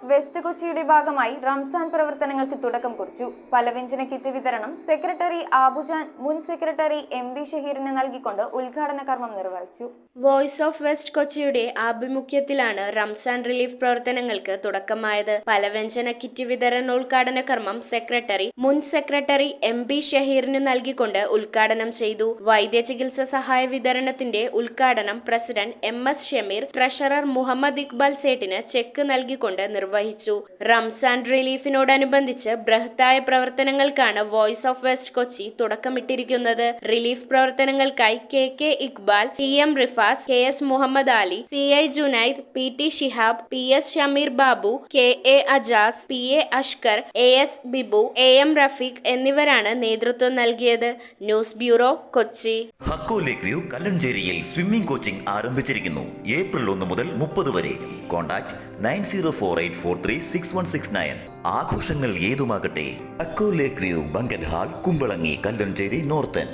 Of west കൊച്ചിയുടെ ഭാഗമായി റംസാൻ പ്രവർത്തനങ്ങൾക്ക് തുടക്കം കുറിച്ചു. പലവ്യഞ്ജന കിറ്റ് വിതരണം സെക്രട്ടറി ആബുജാൻ മുൻ സെക്രട്ടറി എം.വി. ഷഹീറിന് നൽകിക്കൊണ്ട് ഉദ്ഘാടന കർമ്മം നിർവഹിച്ചു. വോയിസ് ഓഫ് വെസ്റ്റ് കൊച്ചിയുടെ ആഭിമുഖ്യത്തിലാണ് റംസാൻ റിലീഫ് പ്രവർത്തനങ്ങൾക്ക് തുടക്കമായത്. പലവ്യഞ്ജന കിറ്റ് വിതരണോദ്ഘാടന കർമ്മം സെക്രട്ടറി മുൻ സെക്രട്ടറി എം.ബി. ഷഹീറിന് നൽകിക്കൊണ്ട് ഉദ്ഘാടനം ചെയ്തു. വൈദ്യ ചികിത്സ സഹായ വിതരണത്തിന്റെ ഉദ്ഘാടനം president M S. Shameer, treasurer Muhammad Iqbal സേട്ടിന് ചെക്ക് നൽകിക്കൊണ്ട് നിർവഹിച്ചു. റംസാൻ റിലീഫിനോടനുബന്ധിച്ച് ബൃഹത്തായ പ്രവർത്തനങ്ങൾക്കാണ് വോയിസ് ഓഫ് വെസ്റ്റ് കൊച്ചി തുടക്കമിട്ടിരിക്കുന്നത്. റിലീഫ് പ്രവർത്തനങ്ങൾക്കായി K Iqbal, T M. Rifas, K S. Muhammad Ali, C I. Junaid, P T. Shihab, P S. Shameer Babu, K A. Ajas, P A. Ashkar, A S. Bibu, A M. Rafeeq എന്നിവരാണ് നേതൃത്വം നൽകിയത്. News bureau, Kochi. Hakko lake view കല്ലഞ്ചേരിയിൽ സ്വിമ്മിംഗ് കോച്ചിംഗ് ആരംഭിച്ചിരിക്കുന്നു. ഏപ്രിൽ 1 മുതൽ 30 വരെ. കോൺടാക്ട് 9048436169. ആഘോഷങ്ങൾ ഏതുമാകട്ടെ. ഹക്കോ lake view banquet hall, Kumbalangi, Kallanchery, northern.